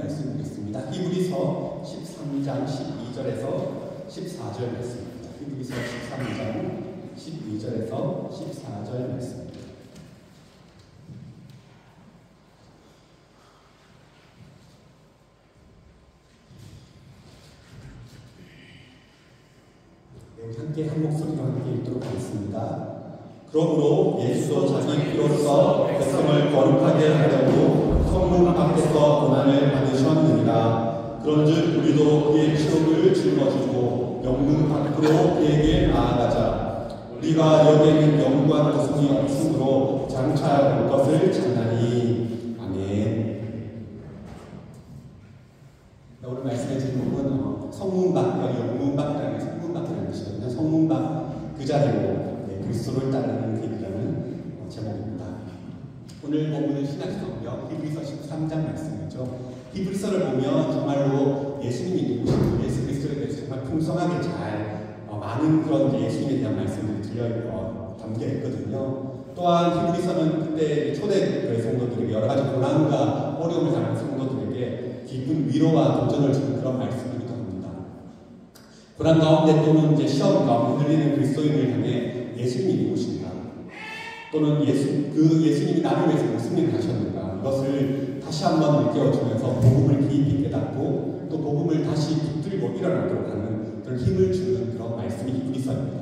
말씀 드리겠습니다. 히브리서 13장 12절에서 14절 말씀입니다. 히브리서 13장 12절에서 14절 말씀입니다. 함께 한 목소리로 함께 읽도록 하겠습니다. 그러므로 예수도 자기 피로써 백성을 거룩하게 하려고 성문 밖에서 고난을 받으셨느니라. 그런즉 우리도 그의 피로를 짊어지고 영문 밖으로 그에게 나아가자. 우리가 여기에는 영과 고통이 없으므로 장차 올 것을 찾나니. 아멘. 오늘 말씀의 제목은 성문 밖, 영문 밖이라는 성문 밖이라는 뜻이거든요. 성문 밖 그 자리로 그리스도를 따르는 길이라는 제목입니다. 오늘 본문은 신약성경 히브리서 13장 말씀이죠. 히브리서를 보면 정말로 예수님이 누구시고 예수 그리스도에 대해서 정말 풍성하게 잘 많은 그런 예수님에 대한 말씀들이 담겨 있거든요. 또한 히브리서는 그때 초대 성도들에게 여러 가지 고난과 어려움을 당한 성도들에게 깊은 위로와 도전을 주는 그런 말씀이기도 합니다. 고난 가운데 또는 이제 시험 가운데 흔들리는 그리스도인을 향해 예수님이 누구신가? 또는 예수님이 나를 위해서 무슨 일을 하셨는가? 이것을 다시 한번 느껴주면서 복음을 깊이 깨닫고 또 복음을 다시 붙들고 일어나도록 하는 그런 힘을 주는 그런 말씀이 히브리서입니다.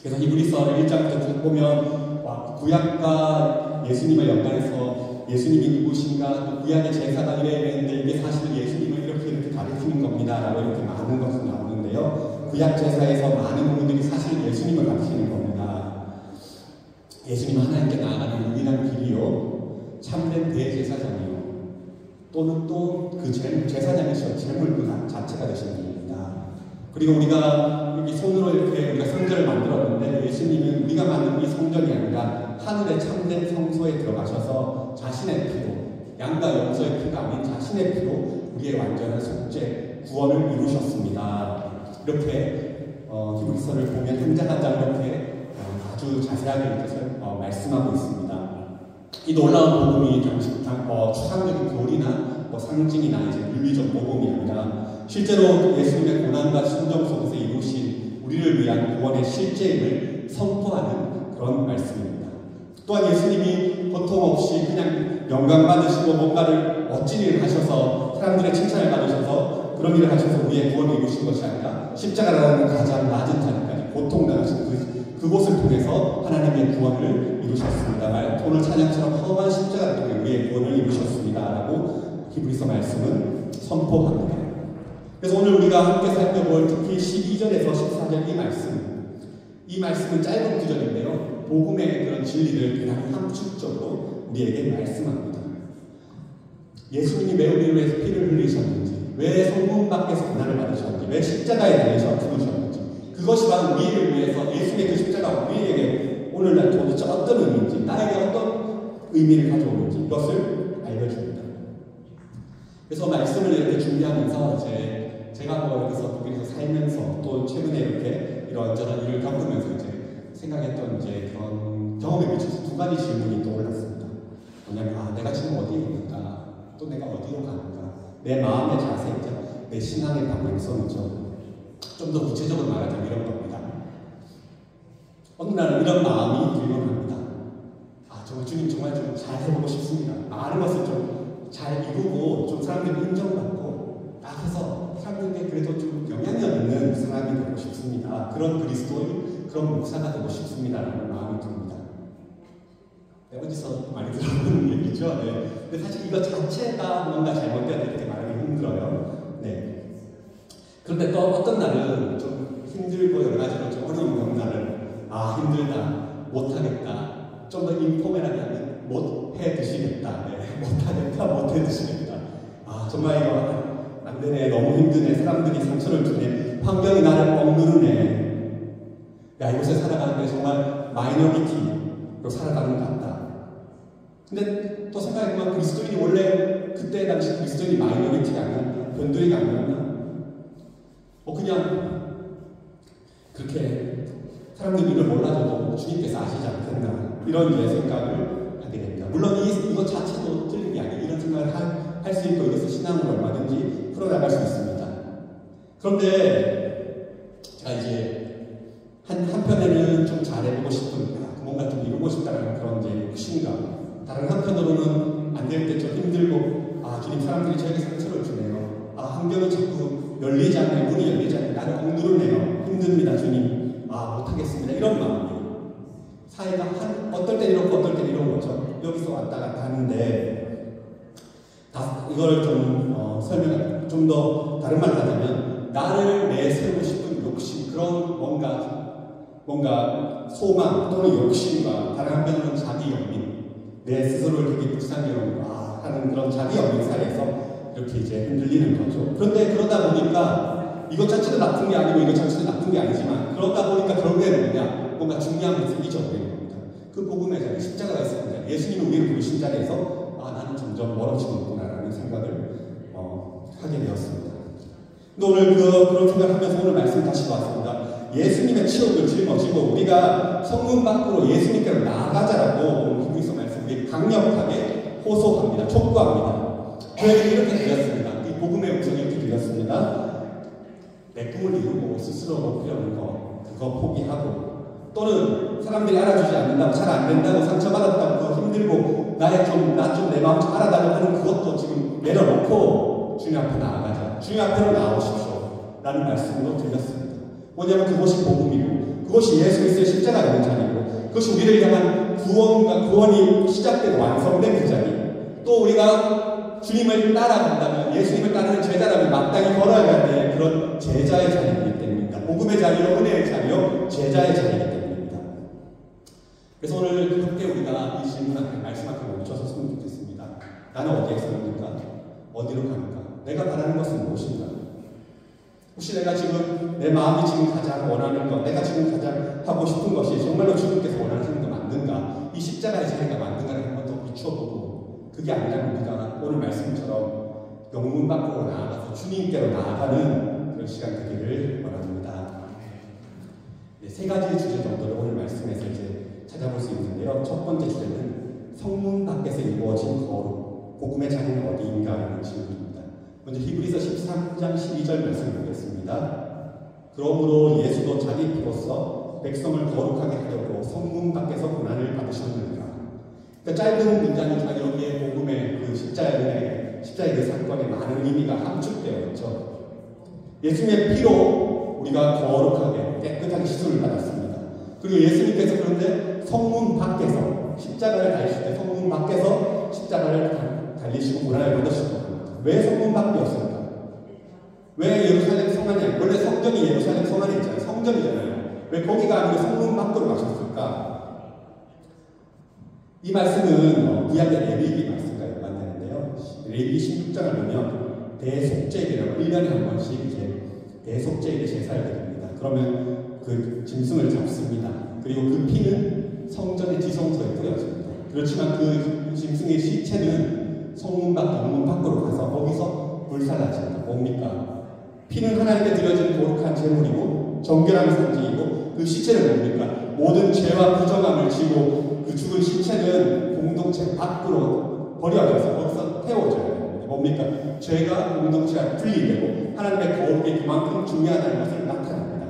그래서 히브리서를 1장부터 쭉 보면 구약과 예수님을 연관해서 예수님이 누구신가? 또 구약의 제사가 이랬는데 이게 사실 예수님을 이렇게 가리키는 겁니다. 라고 이렇게 많은 것이 나오는데요. 구약 제사에서 많은 부분들이 사실 예수님을 가리키는 겁니다. 예수님 하나님께 나아가는 유일한 길이요, 참된 대제사장이요, 또는 또 그 제사장이시여 제물 그 자체가 되시는 길입니다. 그리고 우리가 여기 손으로 이렇게 우리가 성전을 만들었는데 예수님은 우리가 만든 이 성전이 아니라 하늘의 참된 성소에 들어가셔서 자신의 피로, 양과 염소의 피가 아닌 자신의 피로 우리의 완전한 속죄, 구원을 이루셨습니다. 이렇게 히브리서를 보면 한 장 한 장 이렇게 아주 자세하게 이렇게 말씀하고 있습니다. 이 놀라운 복음이 추상적인 교리나 상징이나 이제 윤리적 복음이 아니라 실제로 예수님의 고난과 순종 속에서 이루신 우리를 위한 구원의 실제임을 선포하는 그런 말씀입니다. 또한 예수님이 고통 없이 그냥 영광 받으시고 뭔가를 멋진 일을 하셔서 사람들의 칭찬을 받으셔서 그런 일을 하셔서 우리의 구원을 이루신 것이 아니라 십자가라는 가장 낮은 자리까지 고통당하신 그곳을 통해서 하나님의 구원을 이루셨습니다. 오늘 찬양처럼 험한 십자가를 통해 우리의 구원을 이루셨습니다. 라고 히브리서 말씀은 선포합니다. 그래서 오늘 우리가 함께 살펴볼 특히 12절에서 14절 이 말씀은 짧은 구절인데요. 복음의 그런 진리를 그냥 함축적으로 우리에게 말씀합니다. 예수님이 왜 우리를 위해서 피를 흘리셨는지, 왜 성문 밖에서 고난을 받으셨는지, 왜 십자가에 달리셔 죽으셨는지, 그것이 바로 우리를 위해서 예수님의 그 십자가가 우리에게 오늘날 도대체 어떤 의미인지, 나에게 어떤 의미를 가져오는지 이것을 알려줍니다. 그래서 말씀을 이렇게 준비하면서 제가 여기서 독일에서 살면서 또 최근에 이렇게 이런저런 일을 겪으면서 생각했던 그런 경험에 미쳐서 두 가지 질문이 떠올랐습니다. 뭐냐면 내가 지금 어디에 있는가, 또 내가 어디로 가는가, 내 마음의 자세이자 내 신앙의 방향성이죠. 좀 더 구체적으로 말하자면 이런 겁니다. 어느 날은 이런 마음이 들곤 합니다. 정말 주님 정말 좀 잘 해보고 싶습니다. 많은 것을 좀 잘 이루고 좀 사람들이 인정받고 딱 해서 사람들에게 그래도 좀 영향력 있는 사람이 되고 싶습니다. 그런 그리스도인, 그런 목사가 되고 싶습니다라는 마음이 듭니다. 어디서 많이 들어보는 얘기죠. 근데 사실 이거 자체가 뭔가 잘못되었다 이렇게 말하기 힘들어요. 그런데 또 어떤 날은 좀 힘들고 여러 가지로 좀 어려운 날은 힘들다, 못하겠다, 좀 더 인포멀하게 하면 못해 드시겠다, 못하겠다, 못해 드시겠다. 정말 이거 안 되네, 너무 힘드네, 사람들이 상처를 주네, 환경이 나를 억누르네. 이곳에 살아가는데 정말 마이너리티로 살아가는 것 같다. 근데 또 생각해보면 그리스도인이 원래 그때 당시 그리스도인이 마이너리티가 아니었나, 변두리가 아니었나, 그냥 그렇게 사람들이 이걸 몰라줘도 주님께서 아시지 않겠나, 이런 생각을 하게 됩니다. 물론 이것 자체도 틀린 게 아니에요. 이런 생각을 할 할 수 있고 이것을 신앙으로 얼마든지 풀어나갈 수 있습니다. 그런데 제가 이제 한편에는 좀 잘해보고 싶은, 뭔가 좀 이루고 싶다는 그런 이제 욕심감, 다른 한편으로는 안 될 때 좀 힘들고, 주님 사람들이 저에게 상처를 주네요. 환경이 자꾸 열리지 않네, 문이 열리지 않네, 나를 억누르네요. 힘듭니다, 주님. 못하겠습니다. 이런 마음이. 사회가 어떨 때 이렇고 어떨 때 이런 거죠. 여기서 왔다 갔다 하는데, 이걸 좀 설명할, 좀 더 다른 말로 하자면, 나를 내세우고 싶은 욕심, 그런 뭔가 소망 또는 욕심과 다른 한편으로는 자기 연민, 내 스스로를 되게 불쌍히 여기고 하는 그런 자기 연민 사이에서 이렇게 이제 흔들리는 거죠. 그런데 그러다 보니까 이것 자체도 나쁜 게 아니고 이것 자체도 나쁜 게 아니지만, 그러다 보니까 결국에는 뭔가 중요한 것을 잊어버리는 겁니다. 그 복음의 자리, 십자가가 있습니다. 예수님은 우리를 부르신 자리에서 나는 점점 멀어지는구나라는 생각을 하게 되었습니다. 근데 오늘 그런 생각을 하면서 오늘 말씀 다시 봤습니다. 예수님의 치욕을 짊어지고 우리가 성문 밖으로 예수님께로 나아가자라고 히브리서 말씀이 강력하게 호소합니다. 촉구합니다. 저에게 이렇게 들렸습니다. 이 복음의 음성이 이렇게 들렸습니다. 내 꿈을 이루고 스스로 높이려는 그거 포기하고, 또는 사람들이 알아주지 않는다고, 잘 안 된다고, 상처받았다고, 힘들고, 나 좀 내 마음 좀 알아달라고 하는 그것도 지금 내려놓고 주님 앞에 나아가자. 주님 앞으로 나오십시오. 라는 말씀으로 들렸습니다. 뭐냐면 그것이 복음이고, 그것이 예수 그리스도의 십자가 있는 자리고, 그것이 우리를 향한 구원이 시작되고 완성된 그 자리, 또 우리가 주님을 따라간다면, 예수님을 따르는 제자라면 마땅히 걸어야 될 그런 제자의 자리이기 때문입니다. 복음의 자리요, 은혜의 자리요, 제자의 자리이기 때문입니다. 그래서 오늘 함께 우리가 이 질문 앞에 말씀 앞에 멈춰섰으면 좋겠습니다. 나는 어디에 서는가? 어디로 가는가? 내가 바라는 것은 무엇인가? 혹시 내가 지금 내 마음이 지금 가장 원하는 것, 내가 지금 가장 하고 싶은 것이 정말로 주님께서 원하시는 거 맞는가? 이 십자가의 자리가 맞는가를 한번 더 비추어보고, 그게 아니라 우리가 오늘 말씀처럼 영문 밖으로 나아가서 주님께로 나아가는 그런 시간 되기를 원합니다. 세 가지 주제 정도를 오늘 말씀에서 이제 찾아볼 수 있는데요. 첫 번째 주제는 성문 밖에서 이루어진 거룩, 복음의 자리는 어디인가라는 질문입니다. 먼저 히브리서 13장 12절 말씀 보겠습니다. 그러므로 예수도 자기 피로써 백성을 거룩하게 하려고 성문 밖에서 고난을 받으셨느니라. 그러니까 짧은 문장이지만 여기에 복음의 그 십자가의 그 사건에 많은 의미가 함축되어 있죠. 예수님의 피로 우리가 거룩하게 깨끗하게 시술을 받았습니다. 그리고 예수님께서 그런데 성문 밖에서 십자가를 달리실 때 성문 밖에서 십자가를 달리시고 고난을 받으셨고, 왜 성문 밖이었을까? 왜 예루살렘 성 안에, 원래 성전이 예루살렘 성 안에 있잖아요. 성전이잖아요. 왜 거기가 아니고 성문 밖으로 가셨을까? 이 말씀은 구약의 레위기 말씀과 연관되는데요. 레위기 16장을 보면 대속죄일이라고 1년에 한 번씩 이제 대속죄일의 제사를 드립니다. 그러면 그 짐승을 잡습니다. 그리고 그 피는 성전의 지성소에 뿌려집니다. 그렇지만 그 짐승의 시체는 성문 밖, 영문 밖으로 가서 거기서 불살라집니다. 뭡니까? 피는 하나님께 드려진 거룩한 제물이고 정결함의 상징이고, 그 시체는 뭡니까? 모든 죄와 부정함을 지고 그 죽은 시체는 공동체 밖으로 버려져서 거기서 태워져요. 뭡니까? 죄가 공동체가 분리되고 하나님의 거룩이 그만큼 중요하다는 것을 나타냅니다.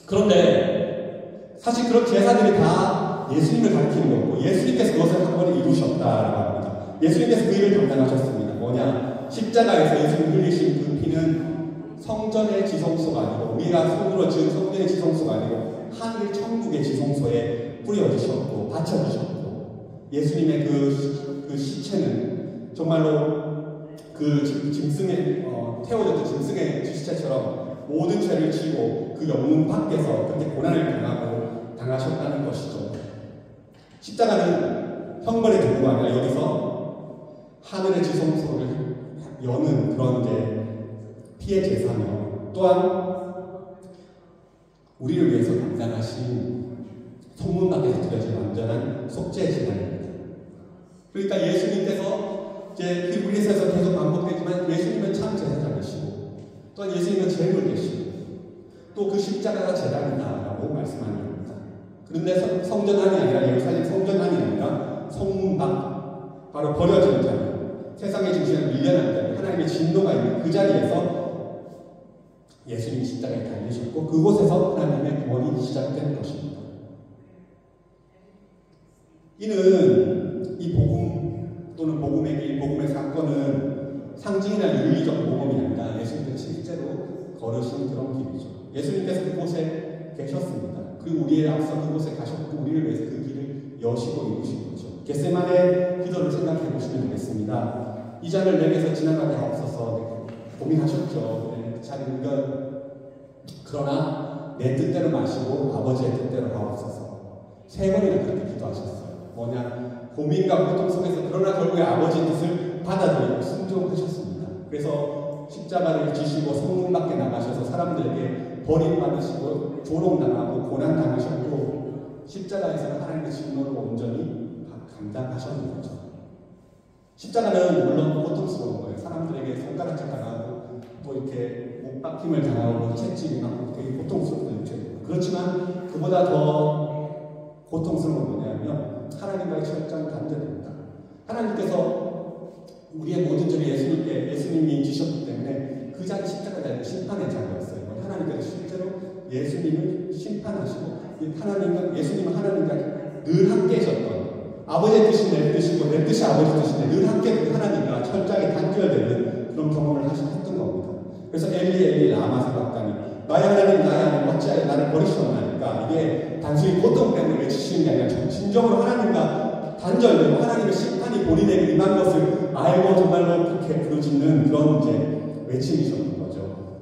그런데 사실 그런 제사들이 다 예수님을 가리키는 거고, 예수님께서 그것을 한 번에 이루셨다라고 합니다. 예수님께서 그 일을 담당하셨습니다. 뭐냐? 십자가에서 예수님 흘리신 그 피는 성전의 지성소가 아니고, 우리가 손으로 지은 성전의 지성소가 아니고 하늘 천국의 지성소에 뿌려주셨고 바쳐주셨고, 예수님의 그 시체는 정말로 그 짐승의 태워졌던 짐승의 시체처럼 모든 죄를 지고 그 영문 밖에서 그렇게 고난을 당하셨다는 것이죠. 십자가는 형벌의 도구가 아니라 여기서 하늘의 지성소를 여는 그런 이제 피의 제사며, 또한 우리를 위해서 감당하신 성문 밖에서 드려진 완전한 속죄의 제단입니다. 그러니까 예수님께서 이제 히브리서에서 계속 반복되지만 예수님은 참 제사장이시고, 또한 예수님은 제물 되시고, 또 그 십자가가 제단이다라고 말씀하는 겁니다. 그런데 성전 안이 아니라, 예루살렘 성전 안이 아니라 성문 밖, 바로 버려진 자리, 세상의 중심에 밀려난 자리, 하나님의 진노가 있는 그 자리에서 예수님이 십자가에 달리셨고 그곳에서 하나님의 구원이 시작된 것입니다. 이는 이 복음 또는 복음의 길, 복음의 사건은 상징이나 윤리적 복음이 아니라 예수님께서 실제로 걸으신 그런 길이죠. 예수님께서 그곳에 계셨습니다. 그리고 우리의 앞서 그곳에 가셨고 우리를 위해서 그 길을 여시고 이루신 거죠. 겟세마네 기도를 생각해 보시면 되겠습니다. 이 잔을 내게서 지나가게 하옵소서. 고민하셨죠. 그러나 내 뜻대로 마시고 아버지의 뜻대로 하옵소서. 3번이나 그렇게 기도하셨어요. 뭐냐? 고민과 고통 속에서 그러나 결국에 아버지의 뜻을 받아들이고 순종하셨습니다. 그래서 십자가를 지시고 성문 밖에 나가셔서 사람들에게 버림받으시고 조롱당하고 고난당하셨고 십자가에서는 하나님의 진노를 온전히 감당하셨는 거죠. 십자가는 물론 고통스러운 거예요. 사람들에게 손가락질 당하고 또 이렇게 못 박힘을 당하고 채찍이 맞고 되게 고통스럽고 그렇지만 그보다 더 고통스러운 건 뭐냐면 하나님과의 철저한 단절입니다. 하나님께서 우리의 모든 죄를 예수님이 지셨기 때문에 그 자리 십자가가 심판의 자리였어요. 하나님께서 실제로 예수님을 심판하시고 예수님은 하나님과 늘 함께 계셨던 아버지의 뜻이 내 뜻이고 내 뜻이 아버지 뜻인데 늘 함께 하나님과 철저하게 단절되는 그런 경험을 했던 겁니다. 그래서 엘리 엘리 라마 사박다니 나의 하나님 나의 하나님 어찌하여 나를 버리셨나니까 이게 단순히 고통 때문에 외치시는 게 아니라 진정으로 하나님과 단절되고 하나님의 심판이 본인에게 임한 것을 알고 정말로 그렇게 부르짖는 그런 이제 외침이셨던 거죠.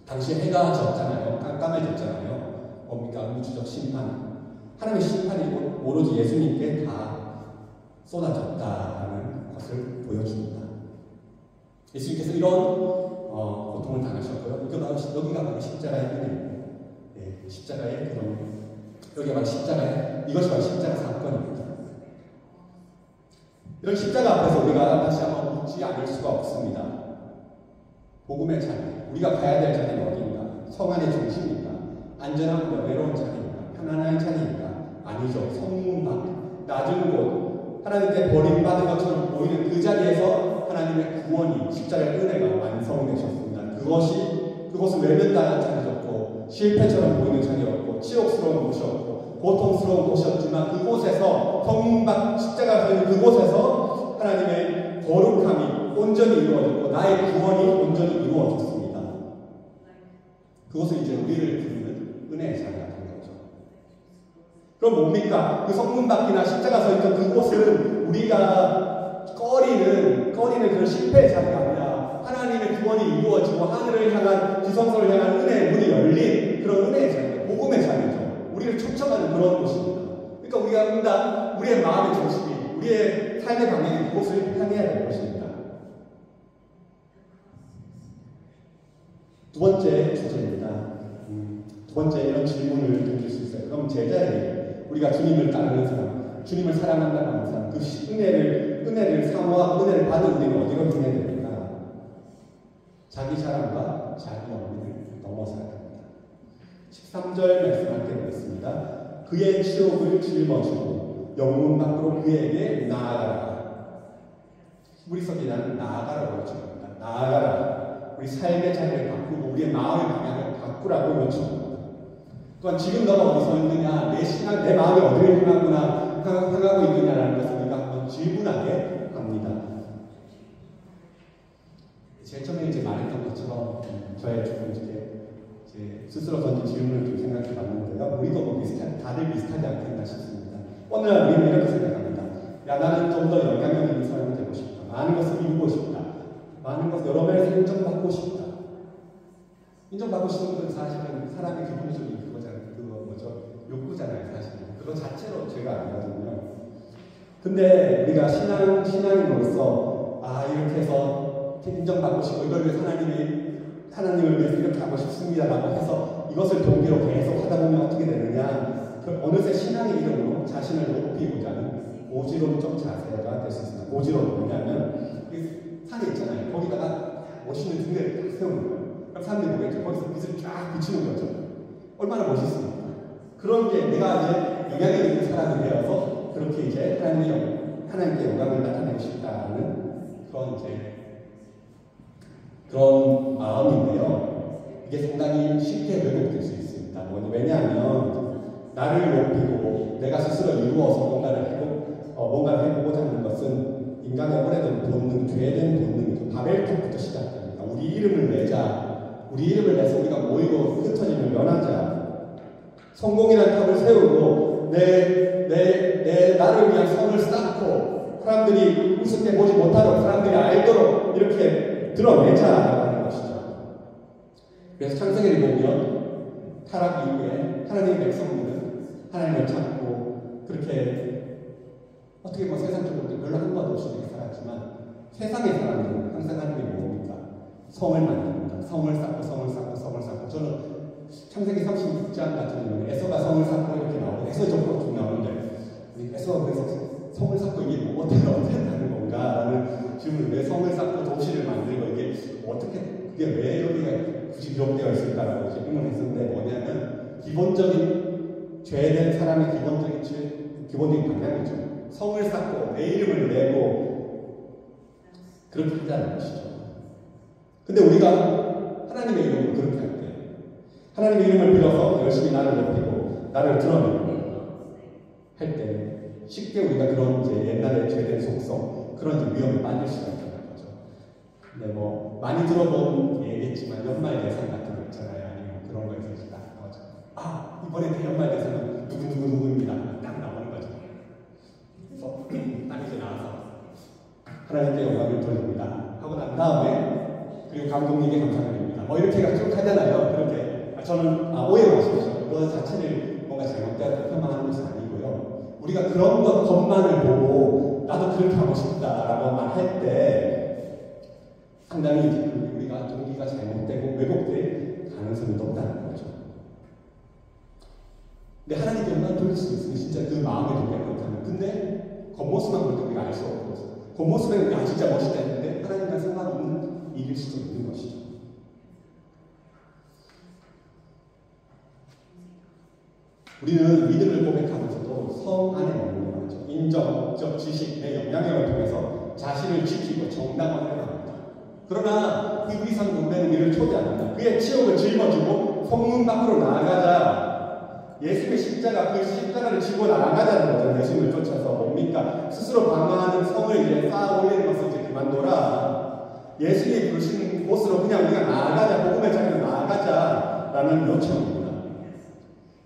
당시 해가 졌잖아요. 깜깜해졌잖아요. 뭡니까? 우주적 심판. 하나님의 심판이 오로지 예수님께 다 쏟아졌다라는 것을 보여줍니다. 예수님께서 이런 고통을 당하셨고요. 여기가 바로 십자가의 은혜입니다. 네, 십자가의 그런 여기가 바로 십자가의 이것이 바로 십자가 사건입니다. 이런 십자가 앞에서 우리가 다시 한번 묻지 않을 수가 없습니다. 복음의 자리, 우리가 가야 될 자리는 어디인가? 성안의 중심인가? 안전한 외로운 자리인가? 편안한 자리인가? 아니죠. 성문 밖, 낮은 곳, 하나님께 버림받은 것처럼 보이는 그 자리에서 하나님의 구원이, 십자가의 은혜가 완성되셨습니다. 그것은 외면당한 자리였고, 실패처럼 보이는 자리였고, 치욕스러운 곳이었고, 고통스러운 곳이었지만 그곳에서 성문 밖, 십자가가 있는 그곳에서 하나님의 거룩함이 온전히 이루어졌고, 나의 구원이 온전히 이루어졌습니다. 그것은 이제 우리를 부르는 은혜의 자리가 된 거죠. 그럼 뭡니까? 그 성문 밖이나 십자가 서 있던 그곳은 우리가 꺼리는 그런 실패의 자리가 아니라 하나님의 구원이 이루어지고 하늘을 향한 지성소를 향한 은혜의 문이 열린 그런 은혜의 자리예요. 복음의 자리죠. 우리를 초청하는 그런 곳입니다. 그러니까 우리가 응답, 우리의 마음의 중심이, 우리의 삶의 방향이 그곳을 향해야 될 것입니다. 두 번째 주제입니다. 두 번째 이런 질문을 던질 수 있어요. 그럼 제자에게 우리가 주님을 따르는 사람, 주님을 사랑한다고 하는 사람, 그 은혜를 사모하고 은혜를 받은 우리는 어디로 향해야 됩니까? 자기 사랑과 자기 어미를 넘어서야 됩니다. 13절 말씀할 때 보겠습니다. 그의 치욕을 짊어지고 영문 밖으로 그에게 나아가라. 히브리서 기자는 나아가라고 외쳐줍니다. 나아가라. 우리 삶의 자리를 바꾸고 우리의 마음의 방향을 바꾸라고 외쳐줍니다. 또한 지금 너가 어디 서 있느냐, 내 신앙, 내 마음이 어디를 향하고 있느냐라는 것을 우리가 한번 질문하게 합니다. 제일 처음에 이제 말했던 것처럼 저의 조금 이제 스스로 던진 질문을 좀 생각해 봤는데요. 우리도 뭐 다들 비슷하지 않겠나 싶습니다. 오늘 우리는 이렇게 생각합니다. 야, 나는 좀 더 영향력 있는 사람이 되고 싶다. 많은 것을 이루고 싶다. 많은 것을 여러 면에서 인정받고 싶다. 인정받고 싶은 건 사실은 사람의 기본적인 욕구잖아요, 사실. 그거 자체로 죄가 아니거든요. 근데 우리가 신앙인으로서, 이렇게 해서 인정받고 싶고, 이걸 위해서 하나님을 위해서 이렇게 하고 싶습니다라고 해서 이것을 동기로 계속 하다 보면 어떻게 되느냐. 어느새 신앙의 이름으로 자신을 높이고자 하는 오지론적 자세가 될 수 있습니다. 오지론은 뭐냐면, 산에 있잖아요. 거기다가 멋있는 등대를 딱 세우는 거예요. 그럼 사람들이 보겠죠. 거기서 빛을 쫙 비추는 거죠. 얼마나 멋있습니까? 그런 게 내가 이제 영향력 있는 사람이 되어서 그렇게 이제 하나님께 영광을 나타내고 싶다는 그런 마음인데요. 이게 상당히 쉽게 왜곡될 수 있습니다. 왜냐하면 나를 높이고 내가 스스로 이루어서 뭔가를 해보고자 하는 것은 인간의 오래된 본능, 죄된 본능이죠. 바벨탑부터 시작됩니다. 우리 이름을 내자. 우리 이름을 내서 우리가 모이고 흩어짐을 면하자. 성공이라는 탑을 세우고 나를 위한 성을 쌓고 사람들이 우습게 보지 못하도록 사람들이 알도록 이렇게 드러내자라고 하는 것이죠. 그래서 창세기를 보면 타락 이후에 하나님의 백성들은 하나님을 찾고 그렇게 어떻게 보면 세상적으로 별로 한 번 없이 살았지만 세상의 사람들은 항상 하나님이 뭡니까? 성을 만듭니다. 성을 쌓고 저는 창세기 36장 같은 경우는 에서가 성을 쌓고 이렇게 나오고 에서 적으로 쭉 나오는데 에서가 그래서 성을 쌓고 이게 어떻게 하는 건가라는 질문을 왜 성을 쌓고 도시를 만들고 이게 어떻게 그게 왜 여기가 굳이 기록되어 있을까라고 질문했었는데 뭐냐면 기본적인 죄된 사람의 기본적인 방향이죠. 성을 쌓고 내 이름을 내고 그렇게 하자는 것이죠. 근데 우리가 하나님의 이름을 그렇게 할 때 하나님의 이름을 빌어서 열심히 나를 높이고 나를 드러내고 할 때 쉽게 우리가 그런 옛날에 죄된 속성 그런 위험에 빠질 수가 있다는 거죠. 근데 많이 들어본 얘기겠지만 연말 예산 같은 거 있잖아요. 아니면 그런 거에서 나오죠. 이번에 대연말 예산은 누구입니다. 딱 나오는 거죠. 그래서 딱 이제 나와서 하나님께 영광을 돌립니다 하고 난 다음에 그리고 감독님께 감사드립니다. 이렇게가 쭉 하잖아요. 그렇게 저는 오해 마십시오. 그거 자체를 뭔가 잘못되었다 폄하하는 것은 아니고요. 우리가 그런 것만을 보고 나도 그렇게 하고 싶다라고 말할 때 상당히 우리가 동기가 잘못되고 왜곡될 가능성이 높다는 거죠. 근데 하나님께 영광을 돌릴 수 있으면 진짜 그 마음에 동기가 그렇다면 근데 겉모습만 볼 때 우리가 알 수 없어요. 겉모습에는 진짜 멋있다 했는데 하나님과 상관없는 일일 수도 있는 것이죠. 우리는 믿음을 고백하면서도 성 안에 머무르는 거죠. 인정, 목적, 지식, 내 역량을 통해서 자신을 지키고 정당화하려 합니다. 그러나 히브리서 문맥은 이를 초대합니다. 그의 치욕을 짊어지고 성문 밖으로 나아가자. 예수의 십자가, 그 십자가를 지고 나아가자는 거죠. 예수님을 쫓아서 뭡니까? 스스로 방어하는 성을 이제 쌓아 올리는 것을 이제 그만둬라. 예수님이 부르신 곳으로 그냥 우리가 나아가자. 복음의 자리로 나아가자라는 요청입니다.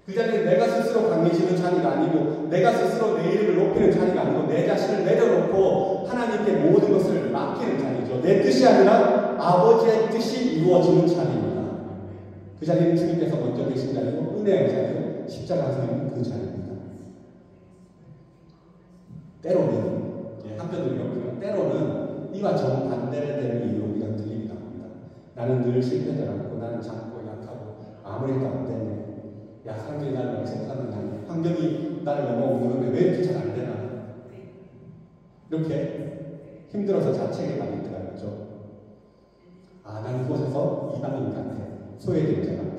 그 자리는 내가 스스로 강해지는 자리가 아니고 내가 스스로 내 이름을 높이는 자리가 아니고 내 자신을 내려놓고 하나님께 모든 것을 맡기는 자리죠. 내 뜻이 아니라 아버지의 뜻이 이루어지는 자리입니다. 그 자리는 주님께서 먼저 계신 자리고 은혜의 자리고 십자가에서 있는 그 자리입니다. 때로는 한편으로 이렇게 때로는 이와 정반대되는 이유로 우리가 들리기도 합니다. 나는 늘 실패자라고 나는 작고 약하고 아무 일도 안 되네. 사람들이 나를 영접하는 날 환경이 나를 넘어오는데 왜 이렇게 잘 안 되나 이렇게 힘들어서 자책에 빠질 때가 있죠. 나는 이곳에서 이방인 같아. 소외된 자 같아.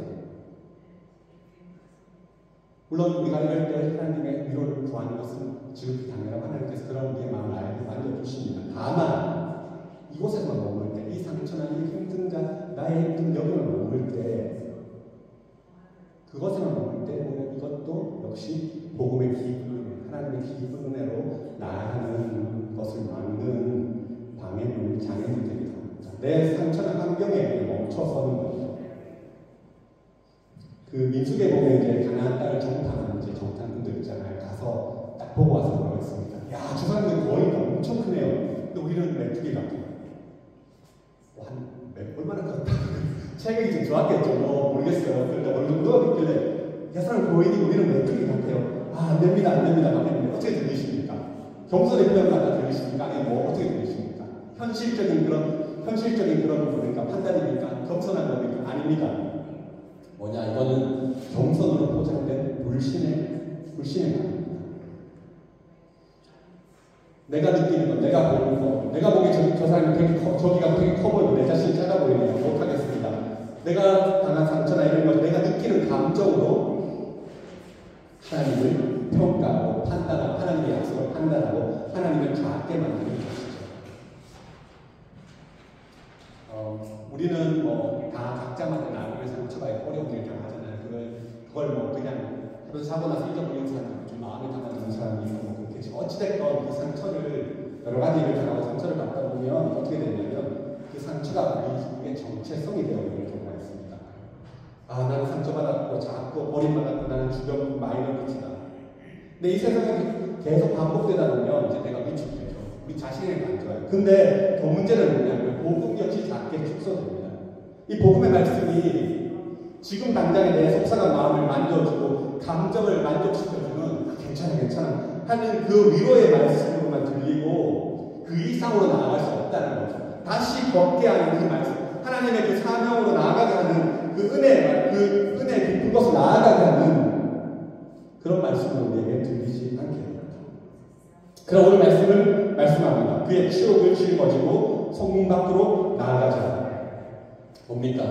물론 우리가 이럴 때 하나님의 위로를 구하는 것은 지극히 당연하고 하나님께서 그런 우리의 마음을 알고 만져주십니다. 다만 이곳에서만 머물 때 이 상처나 이 힘든 나의 힘든 여기만 머물 때 그것에만 머물 때 이것도 역시 복음의 기쁜 하나님의 기쁜 은혜로 나아가는 것을 막는 방해물, 장애물이 되기도 합니다. 내 상처나 환경에 멈춰서는 거죠. 그 민수기에 보면 이제 가나안 땅을 정탐하는 정탐꾼들 있잖아요. 가서 딱 보고 와서 뭐라고 했습니다. 저 사람들 거의가 엄청 크네요. 근데 우리는 메뚜기 같아요. 얼마나 컸다. 체격이 좀 좋았겠죠. 모르겠어요. 그런데 얼굴 누가 믿길래 사람 거인이 우리는 메뚜기 같아요. 안 됩니다. 하면 어떻게 들리십니까? 겸손의 표현 갖다 들리십니까? 아니 어떻게 들리십니까? 현실적인 그런 뭐니까 판단입니까? 겸손한 겁니까? 아닙니다. 이거는 겸손으로 포장된 불신의 말입니다. 내가 느끼는 것, 내가 보는 것, 내가 보기에 저 사람이 저기가 되게 커 보이고 내 자신이 작아 보이네요. 못하겠습니다. 내가 당한 상처나 이런 것, 내가 느끼는 감정으로 하나님을 평가하고 판단하고 하나님의 약속을 판단하고 하나님을 작게 만드는 것이죠. 우리는 뭐 다 각자마다 나름의 상처가 있고 어려운 일을 당하잖아요. 그걸 뭐 그냥 하루 사고 나서 잊어버리는 사람이 좀 마음에 담아두는 사람이 있고 뭐 그렇겠지. 어찌됐건 그 상처를 여러 가지 일을 당하고 상처를 받다 보면 어떻게 되냐면 그 상처가 우리의 정체성이 되어버리는 경우가 있습니다. 아, 나는 상처받았고 자꾸 버림받았고 나는 주변 마이너리티다. 근데 이 세상에 계속 반복되다 보면 이제 내가 위축되죠. 우리 자신에게 안 좋아요. 근데 더 문제는 뭐냐면 복음 역시 작게 축소됩니다. 이 복음의 말씀이 지금 당장에 내 속상한 마음을 만져주고 감정을 만족시켜주는 괜찮아 하는 그 위로의 말씀으로만 들리고 그 이상으로 나아갈 수 없다는 거죠. 다시 걷게 하는 그 말씀, 하나님의 그 사명으로 나아가게 하는 그 은혜 깊은 것을 나아가게 하는 그런 말씀으로 우리에게 들리지 않게 됩니다. 그럼 오늘 말씀을 말씀합니다. 그의 치욕을 짊어지고 성문 밖으로 나아가자. 뭡니까?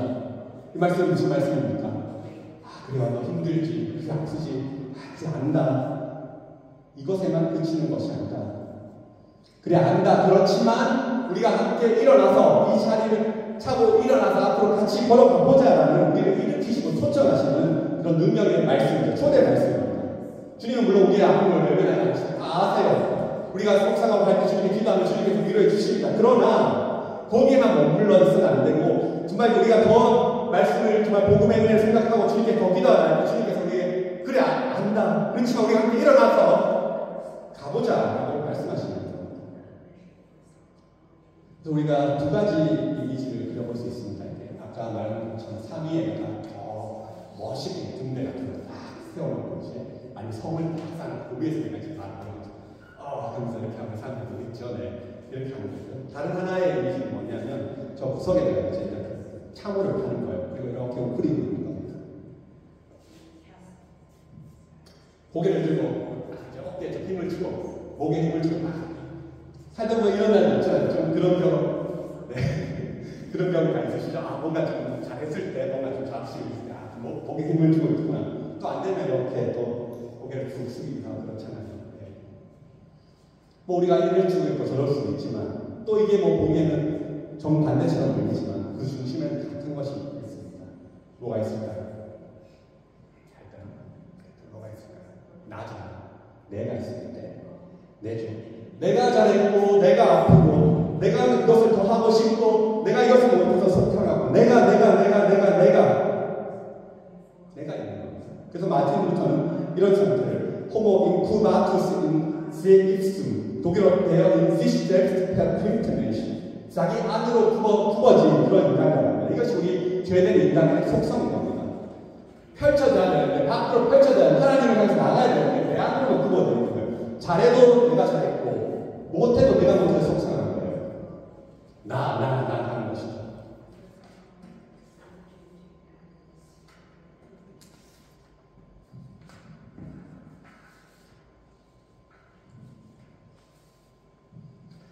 이 말씀은 무슨 말씀입니까? 아, 그래, 너 힘들지, 그게 아프지, 이제 안다. 이것에만 그치는 것이 아니다. 그래, 안다. 그렇지만 우리가 함께 일어나서 이 자리를 차고 일어나서 앞으로 같이 걸어가 보자라는 우리를 일으키시고 초청하시는 그런 능력의 말씀이죠. 초대 말씀입니다. 주님은 물론 우리의 아픔을 외면하지 다 아세요. 우리가 속상하고 할 때 주님이 기도하면 주님께서 위로해 주십니다. 그러나 거기에만 머물러 있어는 안 되고 정말 우리가 더 말씀을 정말 복음의 은혜를 생각하고 주님께 더 기도하라. 주님께서 우리에게 그래 안다. 그렇지만 우리가 함께 일어나서 가보자 라고 말씀하시는 거예요. 그래서 우리가 두 가지 이미지를 그려볼 수 있습니다. 아까 말한 것처럼 상위에다가 더 멋있게 등대 같은 걸 딱 세워놓은 것이 아니면 성을 딱 쌓아놓고 위에서 내가 지금 말하는 거죠. 그러면서 이렇게 하면 사람들도 있죠. 네. 이렇게 하면 되죠. 다른 하나의 이미지는 뭐냐면 저 구석에다가 이제 이렇게 창호를 파는 거예요. 그리고 이렇게 웅크리고 있는 겁니다. 고개를 들고 어깨에 좀 힘을 주고 목에 힘을 주고 살짝 뭐 일어나는 있잖아요. 좀 그런 경험, 네. 그런 경우가 있으시죠? 뭔가 좀 잘했을 때 뭔가 좀 잡식이 있을 때 목에 힘을 주고 있구나. 또 안 되면 이렇게 또 고개를 푹 숙이기도 하고 그렇잖아요. 네. 뭐 우리가 이럴 수도 있고 저럴 수도 있지만 또 이게 뭐 보기에는 정반대처럼 보이지만 그 중심에는 같은 것이 있습니다. 뭐가 있을까요? 뭐가 있을까요? 나잖아. 내가 있을 때 내죠. 내가 잘했고 내가 아프고 내가 이것을 더 하고 싶고 내가 이것을 못해서 속상하고 내가 있는 겁니다. 그래서 마틴 루터는 이런 상태를 homo incubatus in se ipsum 독일어 되어 in sich selbst perplexion 자기 안으로 품어진 그런 인간이라고 합니다. 이것이 우리 죄된 인간의 속성인 겁니다. 펼쳐져야 되는데 밖으로 펼쳐져야 되는데 하나님을 향해서 나가야 되는데 내 안으로 품어지는 거예요. 잘해도 내가 잘했고 못해도 내가 못해서 속상한 거예요. 나 하는 것이죠.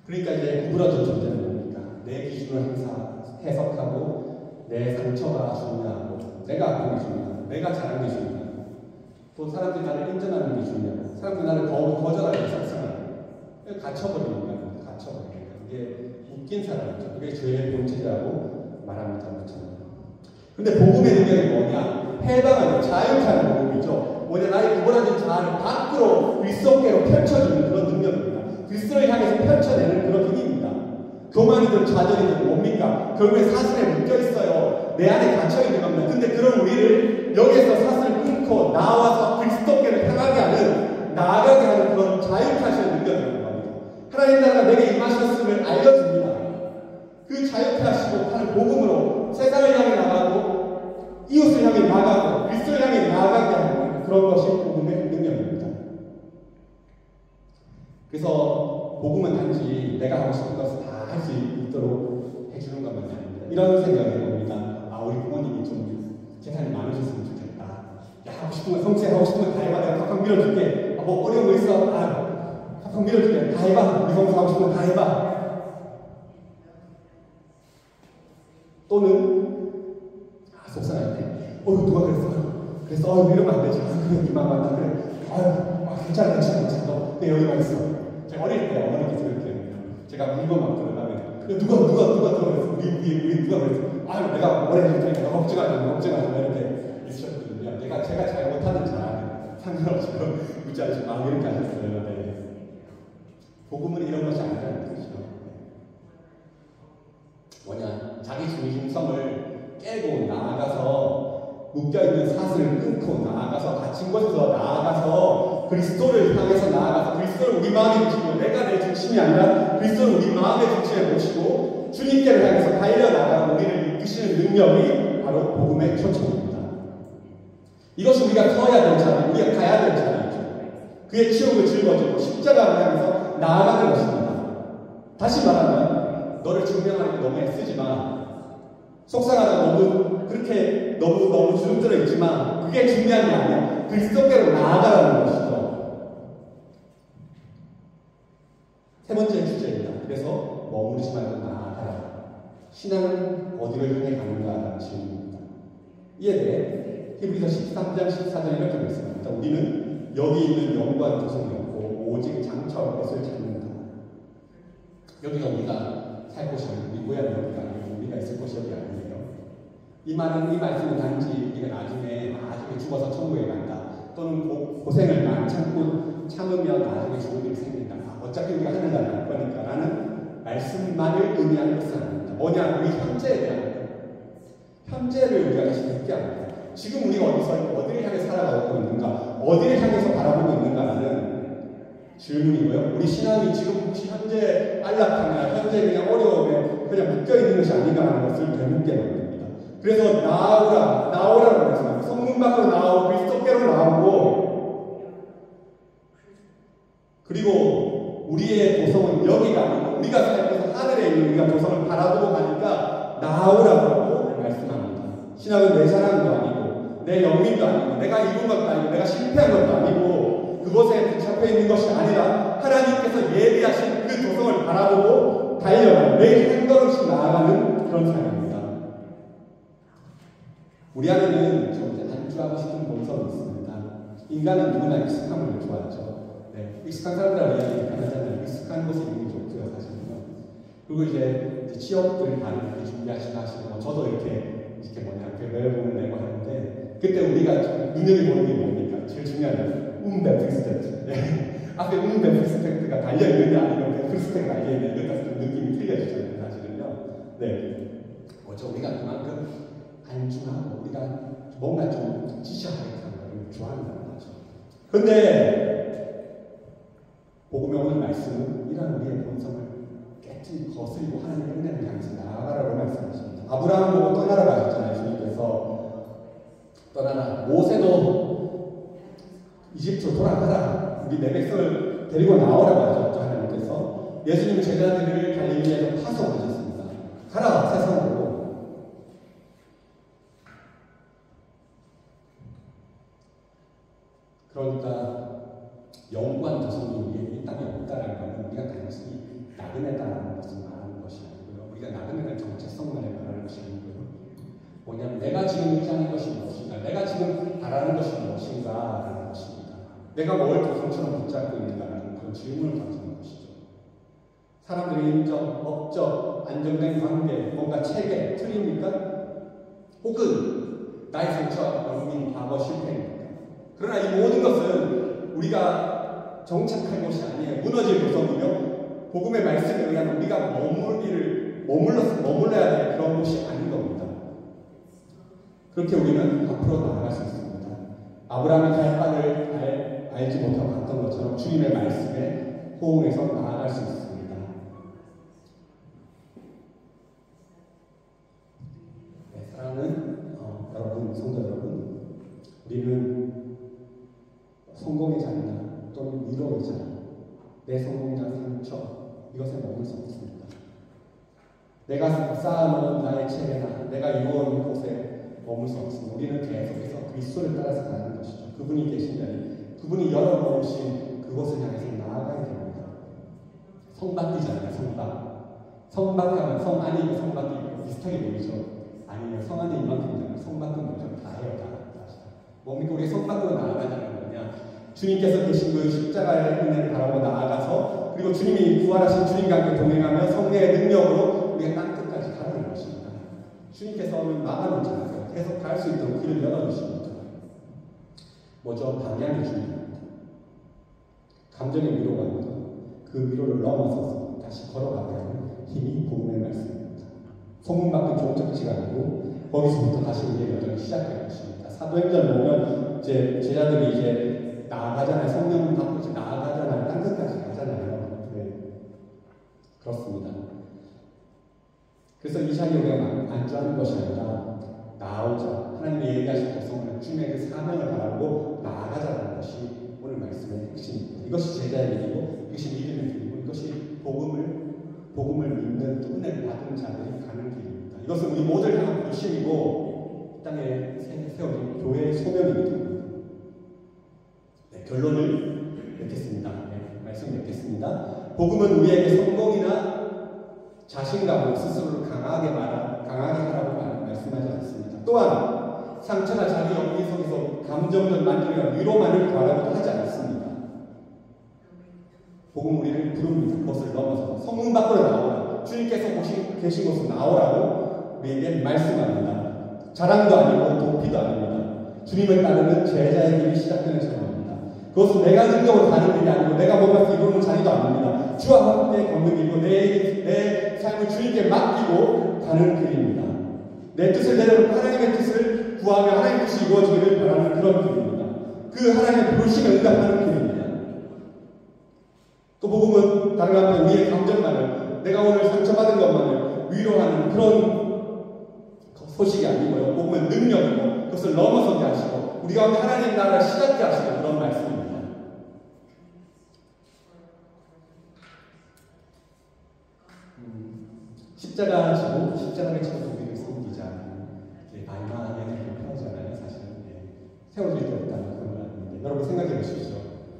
그러니까 이제 구부러진 존재는 뭡니까? 내 기준을 항상 해석하고 내 상처가 중요하고 내가 아픈 게 중요하고 내가 잘한 게 중요하고 또 사람들이 나를 인정하는 게 중요하고 사람들이 나를 거절하는 게 속상하고 갇혀버리니까 이게 웃긴 사람이죠. 그게 죄의 본질이라고 말합니다. 근데 복음의 능력이 뭐냐? 해방하는 자유케 하는 복음이죠. 뭐냐? 나의 구부러진 자아를 밖으로 윗속계로 펼쳐주는 그런 능력입니다. 그리스도를 향해서 펼쳐내는 그런 힘입니다. 교만이든 좌절이든 뭡니까? 결국에 사슬에 묶여있어요. 내 안에 갇혀있는 겁니다. 근데 그런 우리를 여기에서 사슬을 끊고 나와서 그리스도께를 향하게 하는 나아가게 하는 그런 자유케 하시는 능력이라는 겁니다. 하나님 나라가 내게 임하셨음을 알려줍니다. 그 자유케 하시고 하는 복음으로 세상을 향해 나가고 이웃을 향해 나가고 그리스도를 향해 나아가게 하는 그런 것이 복음의 능력입니다. 그래서 복음은 단지 내가 하고 싶은 것을 다 할 수 있도록 해주는 것만이 아닙니다. 이런 생각이 듭니다. 우리 부모님이 좀 재산이 많으셨으면 좋겠다. 야, 하고 싶은 거 성취하고 싶은 거 다 해봐. 내가 팍팍 밀어줄게. 뭐 어려운 거 있어? 팍팍 밀어줄게. 다 해봐. 우리 성취하고 싶은 거 다 해봐. 또는 속상할 때 누가 그랬어? 이러면 안 되지. 그래, 이만하다. 그래. 괜찮아. 너 여기만 있어. 제가 어릴 때 어머니께서 그렇게 제가 물건 막 들어가면 누가 들어갔어? 우리 그래서 내가 오래 할 테니까 걱정하지 마 이렇게 있으셨거든요. 제가 잘못하는 잘하는 상관없이 묻지 않으시고 이렇게 하셨어요. 네. 복음은 이런 것이 아니라는 뜻이죠. 뭐냐, 자기 중심성을 깨고 나아가서 묶여있는 사슬을 끊고 나아가서 갇힌 곳에서 나아가서 그리스도를 향해서 나아가서 그리스도를 우리 마음에 두시고 내가 내 중심이 아니라 그리스도를 우리 마음의 중심에 모시고 주님께를 향해서 달려나가고 우리를 이끄시는 능력이 바로 복음의 초청입니다. 이것이 우리가 서야 될 자리, 우리가 가야 될 자리이죠. 그의 치욕을 짊어지고 십자가를 향해서 나아가는 것입니다. 다시 말하면 너를 증명하기 너무 애쓰지 마. 속상하다고 너무 주눅들어 있지만 그게 중요한 게 아니야. 그리스도께로 나아가라는 것이죠. 세 번째 주제입니다. 그래서 머무르지 말고 나아가라. 신앙은 어디를 향해 가는가라는 질문입니다. 이에 대해 히브리서 13장 14절 이렇게 말씀합니다. 우리는 여기 있는 영광 도성이 없고 오직 장차올 것을 찾는다. 여기가 우리가 살 곳이 아니고 우리 고향이 여기가 아니고 우리가 있을 곳이 여기 아니에요. 이 말씀은 단지 우리가 나중에 죽어서 천국에 간다. 또는 고생을 많이 참으면 나중에 좋은 일이 생긴다. 어차피 우리가 하늘나라에 갈 거니까 라는 말씀만을 의미하는 것은 아닙니다. 뭐냐? 우리 현재에 대한 거예요. 현재를 우리가 다시 듣게 합니다. 지금 우리가 어디를 향해 살아가고 있는가? 어디를 향해서 바라보고 있는가라는 질문이고요. 우리 신앙이 지금 혹시 현재 안락하나 현재 그냥 어려움에 그냥 묶여있는 것이 아닌가라는 것을 되묻게 됩니다. 그래서 나오라고 말씀합니다. 성문 밖으로 나오고 그리스도께로 나오고 그리고 우리의 도성은 여기가 아니고 우리가 살면서 하늘에 있는 우리가 도성을 바라보고 가니까 나오라고 말씀합니다. 신앙은 내 사랑도 아니고 내 영민도 아니고 내가 이룬 것도 아니고 내가 실패한 것도 아니고 그것에 붙잡혀 있는 것이 아니라 하나님께서 예비하신 그 도성을 바라보고 달려가는 매일 한 걸음씩 나아가는 그런 삶입니다. 우리 안에는 좀 안주하고 싶은 본성이 있습니다. 인간은 누구나 익숙함을 좋아하죠. 네, 익숙한 사람들하고 이야기하잖아요. 익숙한 곳에 있는 게 좋고요, 사실은요. 그리고 이제 취업들 많이 준비하시고, 저도 이렇게 외국을 내고 하는데, 그때 우리가 좀 눈여겨보는 게 뭡니까? 제일 중요한 건 베프리스펙트. 네. 앞에 베프리스펙트가 달려있는게 아니고 베프리스펙트가 달려있는 이것과 좀 느낌이 틀려지잖아요, 사실은요. 네. 우리가 그만큼 안중하고 우리가 뭔가 좀 지시하겠다는 걸 좋아한다는 거죠. 그런데 복음의 오늘 말씀은 이런 우리의 본성을 깨뜨리고 거스리고 하나님의 은혜를 향해서 나아가라고 말씀하십니다. 아브라함 보고 떠나라고 하셨잖아요. 주님께서 떠나라. 모세도 이집트로 돌아가라. 우리 내 백성을 데리고 나오라고 하셨죠. 하나님께서 예수님은 제자들을 갈릴리에서 파송하셨습니다. 가라 세상으로. 그러니까 영구한 도성이 우리의 이 땅에 없다라는 것은 우리가 단순히 나그네다라는 것을 말하는 것이 아니고요. 우리가 나그네는 정체성만을 말하는 것이 아니고요. 뭐냐면 내가 지금 의지하는 것이 무엇인가, 내가 지금 바라는 것이 무엇인가라는 것입니다. 내가 뭘 도성처럼 붙잡고 있는가라는 그런 질문을 던지는 것이죠. 사람들의 인정, 업적, 안정된 관계, 뭔가 체계, 틀립니까? 혹은 나의 상처, 영민, 과거, 실패입니까? 그러나 이 모든 것은 우리가 정착할 것이 아니에요. 무너질 도성이며 복음의 말씀에 의한 우리가 머물러야 될 그런 곳이 아닌 겁니다. 그렇게 우리는 앞으로 나아갈 수 있습니다. 아브라함이 갈 바를 알지 못하고 갔던 것처럼 주님의 말씀에 호응해서 나아갈 수 있습니다. 네, 사랑하는 여러분, 성도 여러분, 우리는 성공의 자리나 또는 위로의 자리, 내 성공이나 상처, 이것에 머물 수 없습니다. 내가 쌓아놓은 나의 체계나 내가 이루어온 곳에 머물 수 없습니다. 우리는 계속해서 그리스도를 따라서 가는 것이죠. 그분이 계신 자리, 그분이 열어놓으신 그곳을 향해서 나아가야 됩니다. 성밖이잖아요, 성밖. 성밖하면 성 안이고 성밖이 비슷하게 보이죠. 아니면 성 안에 이만큼이잖아요. 성밖은 뭐죠? 다예요, 다. 뭡니까? 우리 성밖으로 나아가자는 거냐? 주님께서 계신 그 십자가의 은혜를 바라보고 나아가서 그리고 주님이 부활하신 주님과 함께 동행하며 성령의 능력으로 우리가 땅끝까지 가라는 것입니다. 주님께서는 막아놓지 않으세요. 계속 갈 수 있도록 길을 열어주십니다. 먼저 방향이 중요합니다. 감정의 위로가 아니라 그 위로를 넘어서서 다시 걸어가게 하는 힘이 복음의 말씀입니다. 소문 밖은 종적지가 아니고 거기서부터 다시 우리의 여정이 시작될 것입니다. 사도행전 보면 이제 제자들이 이제 나아가잖아요. 성령 받고 이제 나아가잖아요. 땅 끝까지 가잖아요. 네. 그렇습니다. 그래서 이 자리에 우리가 안주하는 것이 아니라 나아오자. 하나님이 얘기하신 백성은 주님의 그 사명을 바라고 나아가자는 것이 오늘 말씀의 핵심입니다. 이것이 제자의 길이고 이것이 믿음의 길이고 이것이 복음을 믿는 또 은혜를 받은 자들이 가는 길입니다. 이것은 우리 모두를 향한 불신이고 땅에 세워진 교회의 소명입니다. 네, 결론을 맺겠습니다. 네, 말씀 맺겠습니다. 복음은 우리에게 성공이나 자신감을 스스로를 강하게 하라고 말씀하지 않습니다. 또한 상처나 자기 영리 속에서 감정적 만족이나 위로만을 바라고도 하지 않습니다. 복음 우리를 부릅니다. 그것을 넘어서 성문 밖으로 나오라. 주님께서 계신 곳으로 나오라고 우리에게 말씀합니다. 자랑도 아니고 도피도 아닙니다. 주님을 따르는 제자의 길이 시작되는 전입니다. 그것은 내가 능력으로 가는 길이 아니고 내가 뭔가 이루는 자리도 아닙니다. 주와 함께 걷는 길이고 내 삶을 주님께 맡기고 가는 길입니다. 내 뜻을 내려놓고 하나님의 뜻을 구하며 하나님의 뜻이 이루어지기를 바라는 그런 길입니다. 그 하나님의 부르심에 응답하는 길입니다. 또 복음은 다른 한편 우리의 감정만을 내가 오늘 상처받은 것만을 위로하는 그런 소식이 아니고요. 복음은 능력이고 그것을 넘어서게 하시고 우리 가운데 하나님 나라를 시작게 하시는 그런 말씀입니다. 십자가 지고 십자가를 지고 우리를 섬기자. 마지막에 표현이잖아요. 사실은 세워질 때 없다는 그런 말 아닌데 여러분 생각해 보십시오.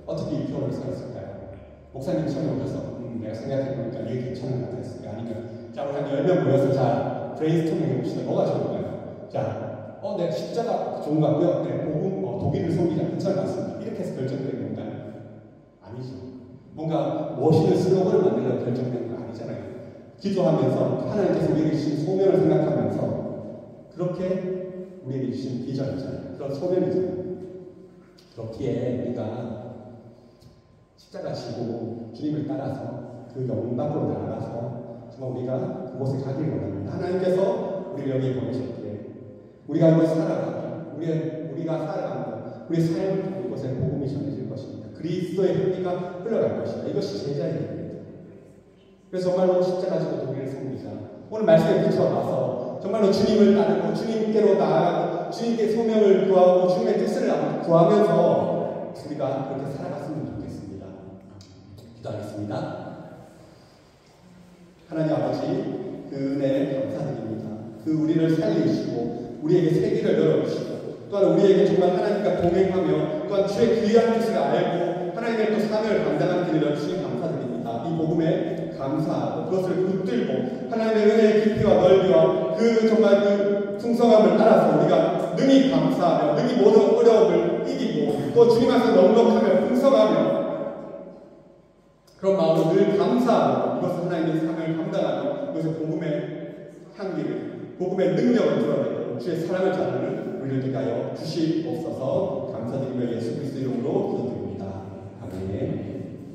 어떻게 이 표현을 세웠을까요? 목사님 처음에 오셔서 내가 생각해보니까 이게 괜찮은 것 같았어요. 아니면 자 우리 한 10명 모여서 자 브레인스토밍 해봅시다. 뭐가 좋을까요? 자 네 십자가 좋은 것 같고요. 네 복음 독일을 섬기자. 괜찮은 것 같습니다. 이렇게 해서 결정된 건가요? 아니죠. 뭔가 멋있는 슬로건을 만들려고 결정된 건 아니잖아요. 기도하면서 하나님께서 우리에게 주신 소명을 생각하면서 그렇게 우리에게 주신 비전이잖아요. 그런 소명이잖아요. 그렇기에 우리가 십자가 지고 주님을 따라서 그 영문 밖으로 나아가서 정말 우리가 그곳에 가길 원합니다. 하나님께서 우리를 여기에 보내셨기에 우리가 이곳에 살아가고 우리가 살아가고 우리의 삶을 통해 이곳에 복음이 전해질 것입니다. 그리스도의 향기가 흘러갈 것입니다. 이것이 제자의 길입니다. 그래서 정말로 십자가 지고 독일을 섬기자. 오늘 말씀에 비춰봐서 정말로 주님을 따르고 주님께로 나아가고 주님께 소명을 구하고 주님의 뜻을 구하면서 우리가 그렇게 살아갔으면 좋겠습니다. 기도하겠습니다. 하나님 아버지 그 은혜에 감사드립니다. 그 우리를 살리시고 우리에게 세계를 열어주시고 또한 우리에게 정말 하나님과 동행하며 또한 주의 귀한 뜻을 알고 하나님의 또 사명을 감당하는 길을 열어주시니 감사드립니다. 이 복음에 감사하고 그것을 붙들고 하나님의 은혜의 깊이와 넓이와 그 정말 그 풍성함을 따라서 우리가 능히 감사하며 능히 모든 어려움을 이기고 또 주님 앞에서 넉넉하며 풍성하며 그런 마음으로 늘 감사하고 그것을 하나님의 사명을 감당하며 그것을 복음의 향기를 복음의 능력을 드러내고 주의 사랑을 전하는 우리를 위하여 주시옵소서. 감사드리며 예수 그리스도 이름으로 기도드립니다. 아멘.